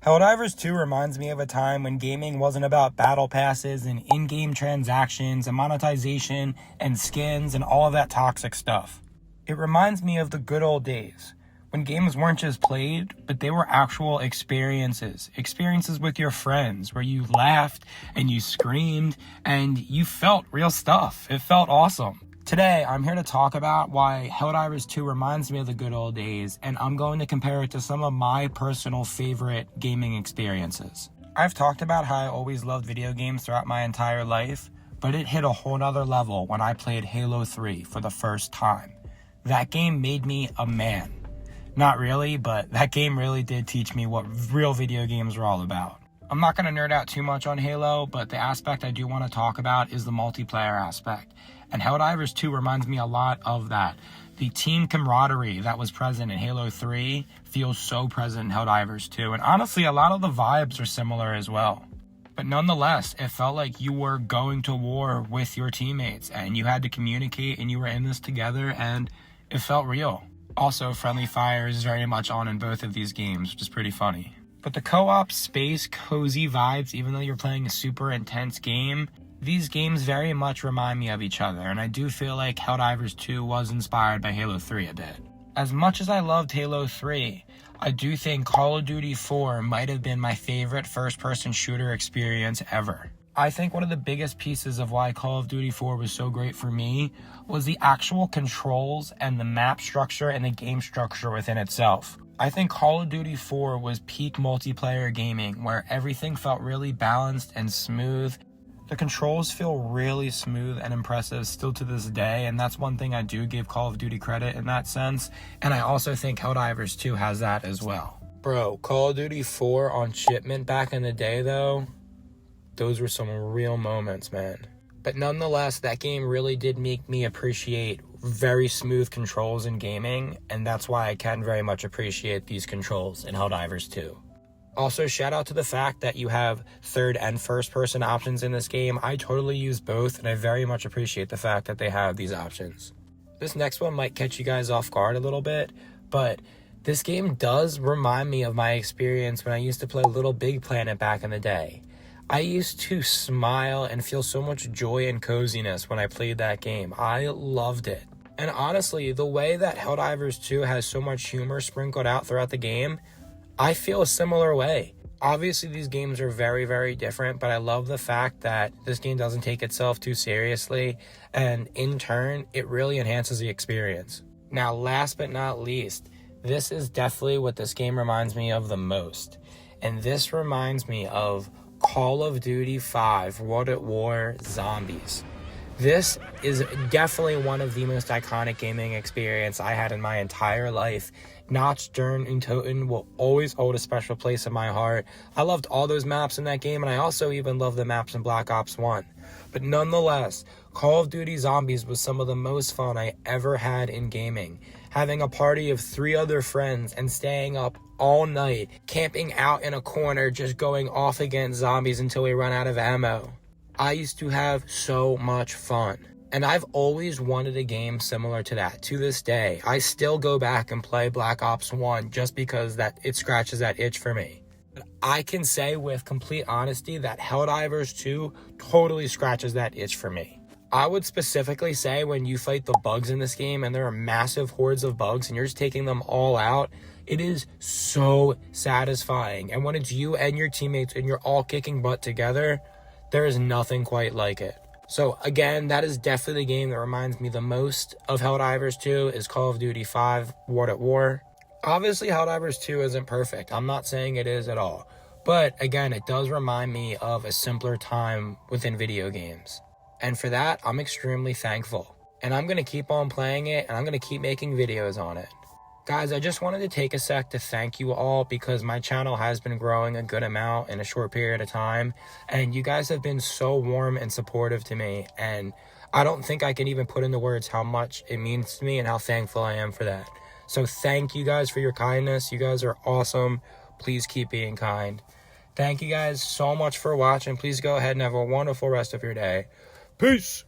Helldivers 2 reminds me of a time when gaming wasn't about battle passes and in-game transactions and monetization and skins and all of that toxic stuff. It reminds me of the good old days, when games weren't just played, but they were actual experiences. Experiences with your friends, where you laughed and you screamed and you felt real stuff. It felt awesome. Today, I'm here to talk about why Helldivers 2 reminds me of the good old days, and I'm going to compare it to some of my personal favorite gaming experiences. I've talked about how I always loved video games throughout my entire life, but it hit a whole nother level when I played Halo 3 for the first time. That game made me a man. Not really, but that game really did teach me what real video games are all about. I'm not going to nerd out too much on Halo, but the aspect I do want to talk about is the multiplayer aspect. And Helldivers 2 reminds me a lot of that. The team camaraderie that was present in Halo 3 feels so present in Helldivers 2. And honestly, a lot of the vibes are similar as well. But nonetheless, it felt like you were going to war with your teammates and you had to communicate and you were in this together and it felt real. Also, friendly fire is very much on in both of these games, which is pretty funny. But the co-op space, cozy vibes, even though you're playing a super intense game, these games very much remind me of each other, and I do feel like Helldivers 2 was inspired by Halo 3 a bit. As much as I loved Halo 3, I do think Call of Duty 4 might have been my favorite first-person shooter experience ever. I think one of the biggest pieces of why Call of Duty 4 was so great for me was the actual controls and the map structure and the game structure within itself. I think Call of Duty 4 was peak multiplayer gaming, where everything felt really balanced and smooth. The controls feel really smooth and impressive still to this day, and that's one thing I do give Call of Duty credit in that sense, and I also think Helldivers 2 has that as well. Bro, Call of Duty 4 on shipment back in the day though, those were some real moments, man. But nonetheless, that game really did make me appreciate very smooth controls in gaming, and that's why I can very much appreciate these controls in Helldivers 2. Also, shout out to the fact that you have third and first person options in this game. I totally use both, and I very much appreciate the fact that they have these options. This next one might catch you guys off guard a little bit, but this game does remind me of my experience when I used to play Little Big Planet back in the day. I used to smile and feel so much joy and coziness when I played that game. I loved it. And honestly, the way that Helldivers 2 has so much humor sprinkled out throughout the game, I feel a similar way. Obviously, these games are very, very different, but I love the fact that this game doesn't take itself too seriously, and in turn, it really enhances the experience. Now, last but not least, this is definitely what this game reminds me of the most, and this reminds me of Call of Duty 5 World at War Zombies. This is definitely one of the most iconic gaming experience I had in my entire life. Notch, Stern, and Toten will always hold a special place in my heart. I loved all those maps in that game, and I also even loved the maps in Black Ops 1. But nonetheless, Call of Duty Zombies was some of the most fun I ever had in gaming. Having a party of 3 other friends and staying up all night, camping out in a corner, just going off against zombies until we run out of ammo. I used to have so much fun. And I've always wanted a game similar to that. To this day, I still go back and play Black Ops 1 just because that it scratches that itch for me. But I can say with complete honesty that Helldivers 2 totally scratches that itch for me. I would specifically say when you fight the bugs in this game and there are massive hordes of bugs and you're just taking them all out, it is so satisfying. And when it's you and your teammates and you're all kicking butt together, there is nothing quite like it. So again, that is definitely the game that reminds me the most of Helldivers 2 is Call of Duty 5 World at War. Obviously, Helldivers 2 isn't perfect. I'm not saying it is at all. But again, it does remind me of a simpler time within video games. And for that, I'm extremely thankful. And I'm going to keep on playing it, and I'm going to keep making videos on it. Guys, I just wanted to take a sec to thank you all because my channel has been growing a good amount in a short period of time. And you guys have been so warm and supportive to me. And I don't think I can even put into words how much it means to me and how thankful I am for that. So thank you guys for your kindness. You guys are awesome. Please keep being kind. Thank you guys so much for watching. Please go ahead and have a wonderful rest of your day. Peace.